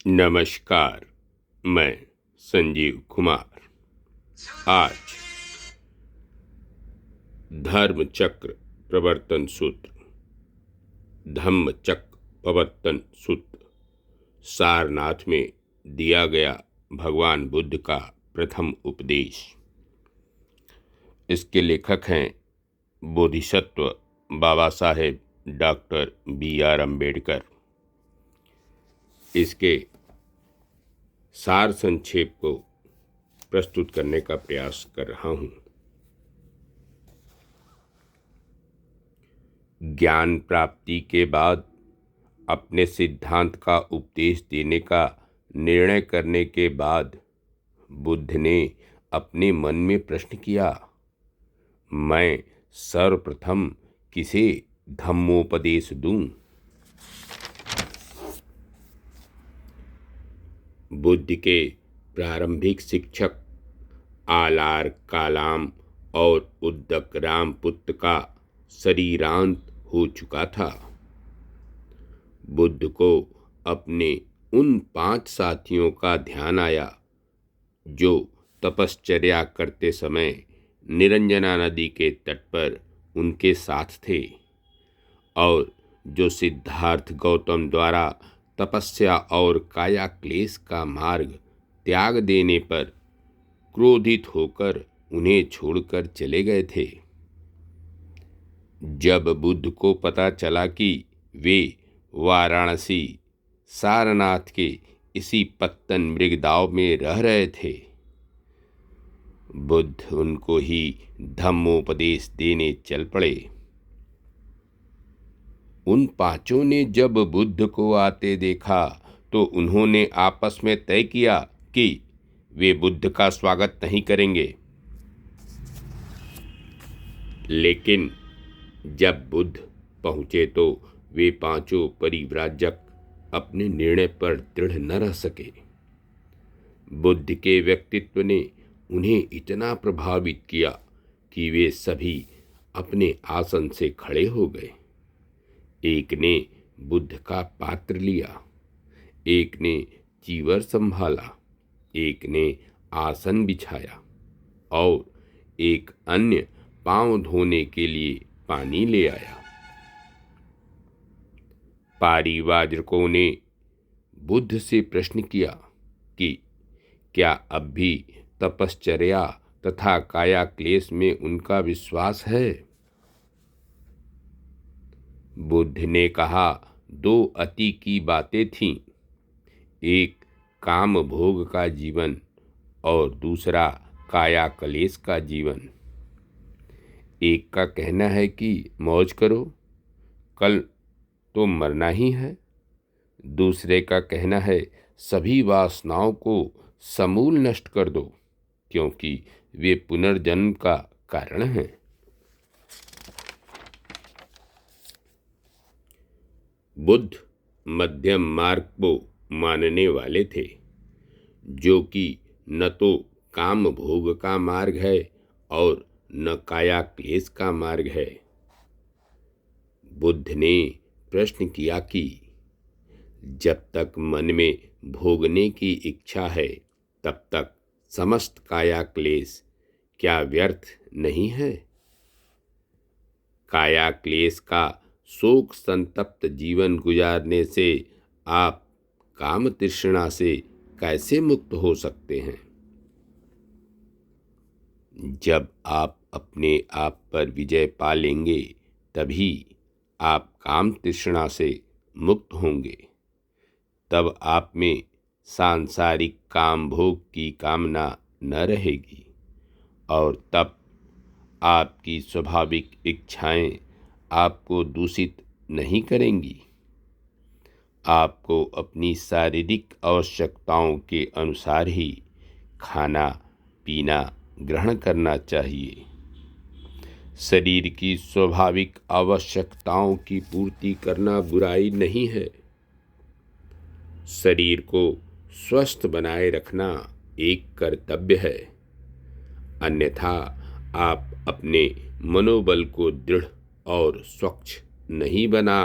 नमस्कार। मैं संजीव कुमार। आज धर्म चक्र प्रवर्तन सूत्र, धम्म चक्र प्रवर्तन सूत्र सारनाथ में दिया गया भगवान बुद्ध का प्रथम उपदेश। इसके लेखक हैं बोधिसत्व बाबा साहेब डॉक्टर B.R. अम्बेडकर। इसके सार संक्षेप को प्रस्तुत करने का प्रयास कर रहा हूं। ज्ञान प्राप्ति के बाद अपने सिद्धांत का उपदेश देने का निर्णय करने के बाद बुद्ध ने अपने मन में प्रश्न किया, मैं सर्वप्रथम किसे धम्मोपदेश दूं? बुद्ध के प्रारंभिक शिक्षक आलार कालाम और उद्दक रामपुत्र का शरीरांत हो चुका था। बुद्ध को अपने उन 5 साथियों का ध्यान आया जो तपश्चर्या करते समय निरंजना नदी के तट पर उनके साथ थे और जो सिद्धार्थ गौतम द्वारा तपस्या और काया क्लेश का मार्ग त्याग देने पर क्रोधित होकर उन्हें छोड़कर चले गए थे। जब बुद्ध को पता चला कि वे वाराणसी सारनाथ के इसी पत्तन मृगदाव में रह रहे थे, बुद्ध उनको ही धम्मोपदेश देने चल पड़े। उन 5 ने जब बुद्ध को आते देखा तो उन्होंने आपस में तय किया कि वे बुद्ध का स्वागत नहीं करेंगे। लेकिन जब बुद्ध पहुंचे तो वे 5 परिव्राजक अपने निर्णय पर दृढ़ न रह सके। बुद्ध के व्यक्तित्व ने उन्हें इतना प्रभावित किया कि वे सभी अपने आसन से खड़े हो गए। एक ने बुद्ध का पात्र लिया, एक ने चीवर संभाला, एक ने आसन बिछाया और एक अन्य पांव धोने के लिए पानी ले आया। परिव्राजकों ने बुद्ध से प्रश्न किया कि क्या अब भी तपश्चर्या तथा काया क्लेश में उनका विश्वास है? बुद्ध ने कहा, 2 अति की बातें थीं, एक काम भोग का जीवन और दूसरा काया क्लेश का जीवन। एक का कहना है कि मौज करो, कल तो मरना ही है। दूसरे का कहना है सभी वासनाओं को समूल नष्ट कर दो, क्योंकि वे पुनर्जन्म का कारण हैं। बुद्ध मध्यम मार्ग को मानने वाले थे, जो कि न तो काम भोग का मार्ग है और न काया क्लेश का मार्ग है। बुद्ध ने प्रश्न किया कि जब तक मन में भोगने की इच्छा है तब तक समस्त काया क्लेश क्या व्यर्थ नहीं है? काया क्लेश का शोक संतप्त जीवन गुजारने से आप काम तृष्णा से कैसे मुक्त हो सकते हैं? जब आप अपने आप पर विजय पा लेंगे तभी आप काम तृष्णा से मुक्त होंगे। तब आप में सांसारिक काम भोग की कामना न रहेगी और तब आपकी स्वाभाविक इच्छाएं आपको दूषित नहीं करेंगी। आपको अपनी शारीरिक आवश्यकताओं के अनुसार ही खाना पीना ग्रहण करना चाहिए। शरीर की स्वाभाविक आवश्यकताओं की पूर्ति करना बुराई नहीं है। शरीर को स्वस्थ बनाए रखना एक कर्तव्य है, अन्यथा आप अपने मनोबल को दृढ़ और स्वच्छ नहीं बना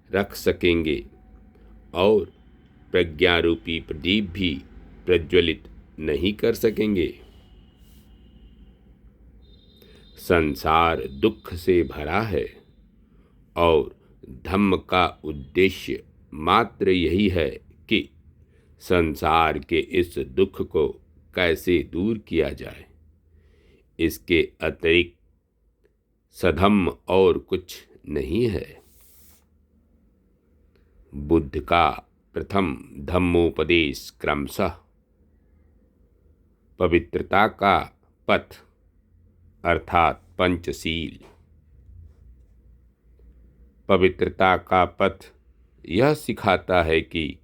रख सकेंगे और प्रज्ञारूपी प्रदीप भी प्रज्वलित नहीं कर सकेंगे। संसार दुख से भरा है और धम्म का उद्देश्य मात्र यही है कि संसार के इस दुख को कैसे दूर किया जाए। इसके अतिरिक्त सधम्म और कुछ नहीं है। बुद्ध का प्रथम धम्मोपदेश क्रमशः पवित्रता का पथ अर्थात पंचशील। पवित्रता का पथ यह सिखाता है कि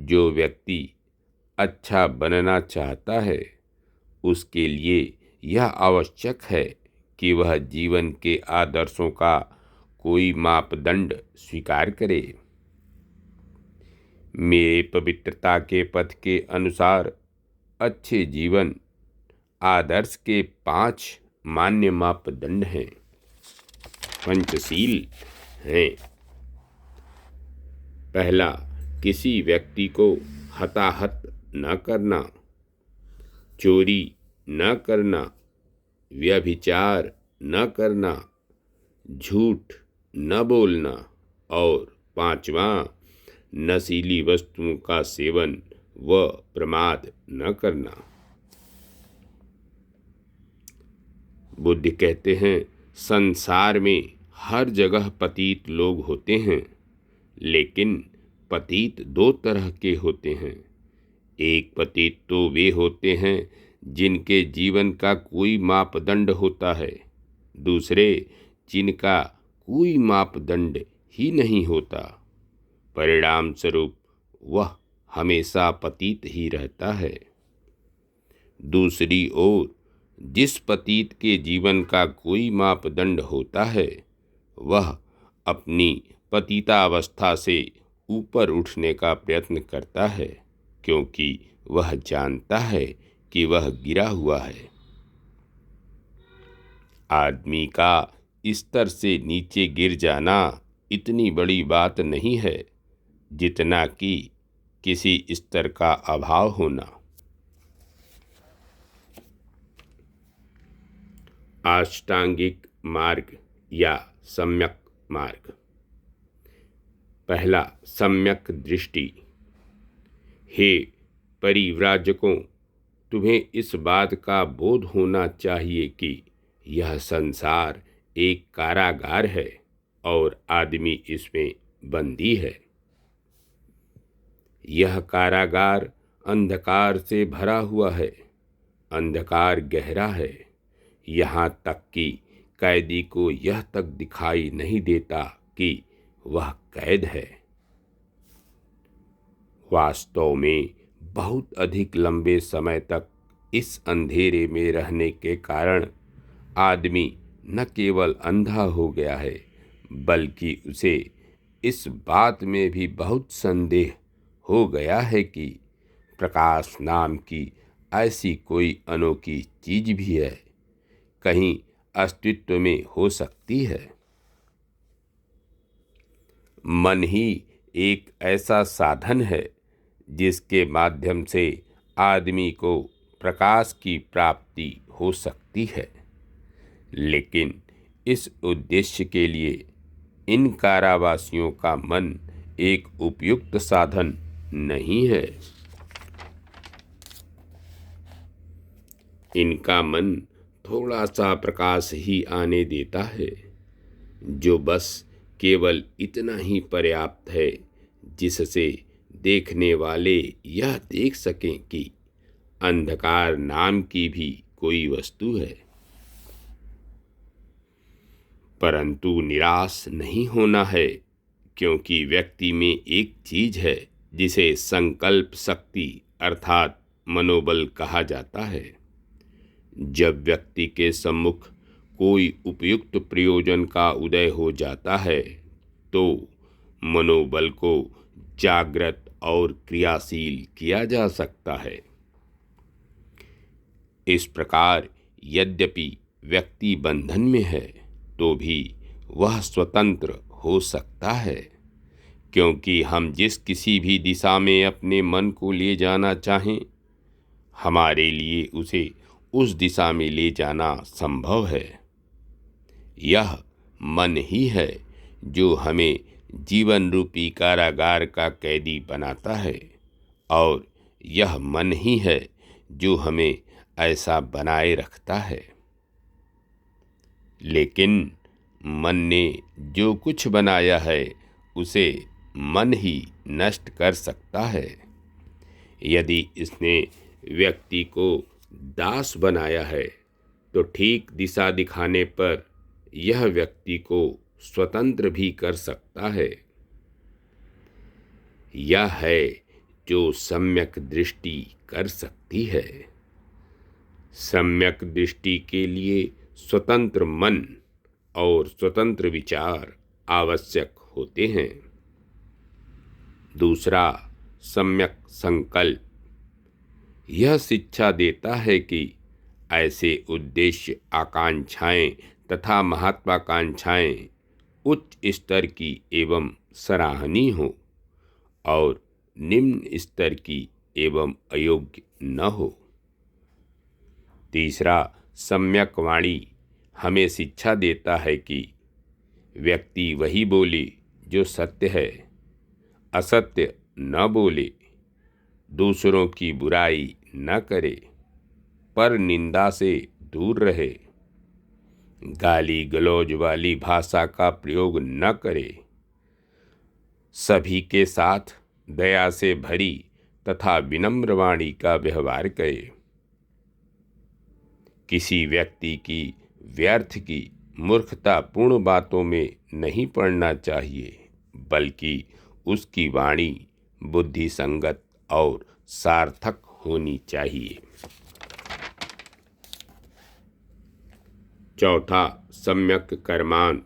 जो व्यक्ति अच्छा बनना चाहता है उसके लिए यह आवश्यक है कि वह जीवन के आदर्शों का कोई मापदंड स्वीकार करे। मेरे पवित्रता के पथ के अनुसार अच्छे जीवन आदर्श के 5 मान्य मापदंड हैं, पंचशील हैं। पहला, किसी व्यक्ति को हताहत न करना, चोरी न करना, व्यभिचार न करना, झूठ न बोलना और 5वां, नशीली वस्तुओं का सेवन व प्रमाद न करना। बुद्ध कहते हैं, संसार में हर जगह पतित लोग होते हैं, लेकिन पतित 2 तरह के होते हैं। एक पतित तो वे होते हैं जिनके जीवन का कोई मापदंड होता है, दूसरे जिनका कोई मापदंड ही नहीं होता। परिणाम स्वरूप वह हमेशा पतित ही रहता है। दूसरी ओर जिस पतित के जीवन का कोई मापदंड होता है वह अपनी पतितावस्था से ऊपर उठने का प्रयत्न करता है, क्योंकि वह जानता है कि वह गिरा हुआ है। आदमी का स्तर से नीचे गिर जाना इतनी बड़ी बात नहीं है जितना कि किसी स्तर का अभाव होना। अष्टांगिक मार्ग या सम्यक मार्ग। पहला, सम्यक दृष्टि। हे परिव्राजकों, तुम्हें इस बात का बोध होना चाहिए कि यह संसार एक कारागार है और आदमी इसमें बंदी है। यह कारागार अंधकार से भरा हुआ है। अंधकार गहरा है, यहाँ तक कि कैदी को यह तक दिखाई नहीं देता कि वह कैद है। वास्तव में बहुत अधिक लंबे समय तक इस अंधेरे में रहने के कारण आदमी न केवल अंधा हो गया है, बल्कि उसे इस बात में भी बहुत संदेह हो गया है कि प्रकाश नाम की ऐसी कोई अनोखी चीज भी है, कहीं अस्तित्व में हो सकती है। मन ही एक ऐसा साधन है जिसके माध्यम से आदमी को प्रकाश की प्राप्ति हो सकती है, लेकिन इस उद्देश्य के लिए इन कारावासियों का मन एक उपयुक्त साधन नहीं है। इनका मन थोड़ा सा प्रकाश ही आने देता है, जो बस केवल इतना ही पर्याप्त है जिससे देखने वाले यह देख सकें कि अंधकार नाम की भी कोई वस्तु है। परंतु निराश नहीं होना है, क्योंकि व्यक्ति में एक चीज है जिसे संकल्प शक्ति अर्थात मनोबल कहा जाता है। जब व्यक्ति के सम्मुख कोई उपयुक्त प्रयोजन का उदय हो जाता है तो मनोबल को जागृत और क्रियाशील किया जा सकता है। इस प्रकार यद्यपि व्यक्ति बंधन में है तो भी वह स्वतंत्र हो सकता है, क्योंकि हम जिस किसी भी दिशा में अपने मन को ले जाना चाहें, हमारे लिए उसे उस दिशा में ले जाना संभव है। यह मन ही है जो हमें जीवन रूपी कारागार का कैदी बनाता है, और यह मन ही है जो हमें ऐसा बनाए रखता है। लेकिन मन ने जो कुछ बनाया है उसे मन ही नष्ट कर सकता है। यदि इसने व्यक्ति को दास बनाया है तो ठीक दिशा दिखाने पर यह व्यक्ति को स्वतंत्र भी कर सकता है। यह है जो सम्यक दृष्टि कर सकती है। सम्यक दृष्टि के लिए स्वतंत्र मन और स्वतंत्र विचार आवश्यक होते हैं। दूसरा, सम्यक संकल्प। यह शिक्षा देता है कि ऐसे उद्देश्य, आकांक्षाएं तथा महत्वाकांक्षाएं उच्च स्तर की एवं सराहनीय हो और निम्न स्तर की एवं अयोग्य न हो। तीसरा, सम्यक वाणी हमें शिक्षा देता है कि व्यक्ति वही बोले जो सत्य है, असत्य न बोले, दूसरों की बुराई न करे, पर निंदा से दूर रहे, गाली गलौज वाली भाषा का प्रयोग न करे, सभी के साथ दया से भरी तथा विनम्र वाणी का व्यवहार करे। किसी व्यक्ति की व्यर्थ की मूर्खतापूर्ण बातों में नहीं पड़ना चाहिए, बल्कि उसकी वाणी बुद्धि संगत और सार्थक होनी चाहिए। चौथा, सम्यक कर्मांत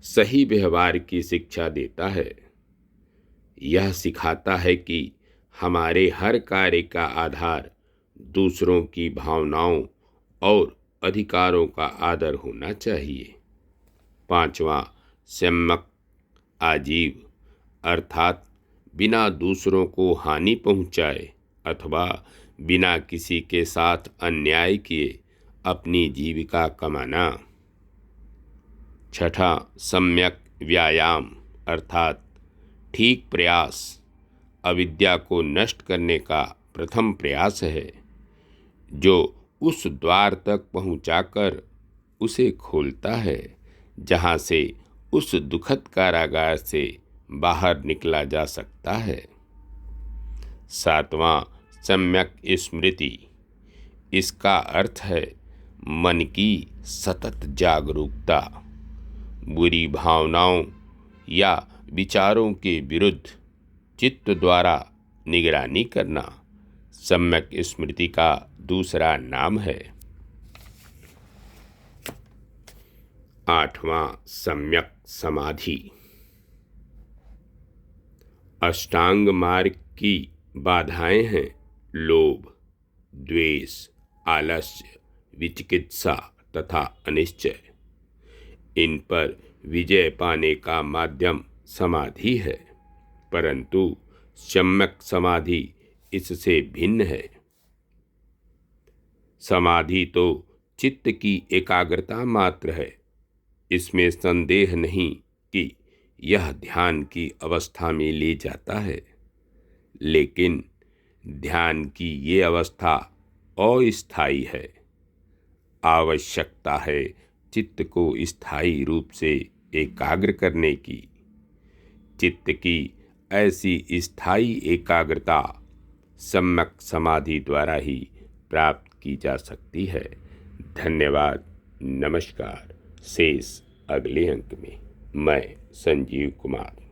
सही व्यवहार की शिक्षा देता है। यह सिखाता है कि हमारे हर कार्य का आधार दूसरों की भावनाओं और अधिकारों का आदर होना चाहिए। पांचवा, सम्यक आजीव अर्थात बिना दूसरों को हानि पहुंचाए अथवा बिना किसी के साथ अन्याय किए अपनी जीविका कमाना। छठा, सम्यक व्यायाम अर्थात ठीक प्रयास अविद्या को नष्ट करने का प्रथम प्रयास है, जो उस द्वार तक पहुंचाकर उसे खोलता है जहां से उस दुखद कारागार से बाहर निकला जा सकता है। सातवां, सम्यक स्मृति। इसका अर्थ है मन की सतत जागरूकता, बुरी भावनाओं या विचारों के विरुद्ध चित्त द्वारा निगरानी करना सम्यक स्मृति का दूसरा नाम है। आठवां, सम्यक समाधि। अष्टांग मार्ग की बाधाएं हैं लोभ, द्वेष, आलस्य, विचिकित्सा तथा अनिश्चय। इन पर विजय पाने का माध्यम समाधि है, परंतु सम्यक समाधि इससे भिन्न है। समाधि तो चित्त की एकाग्रता मात्र है। इसमें संदेह नहीं कि यह ध्यान की अवस्था में ले जाता है, लेकिन ध्यान की ये अवस्था अस्थायी है। आवश्यकता है चित्त को स्थायी रूप से एकाग्र करने की। चित्त की ऐसी स्थायी एकाग्रता सम्यक समाधि द्वारा ही प्राप्त की जा सकती है। धन्यवाद। नमस्कार। शेष अगले अंक में। मैं संजीव कुमार।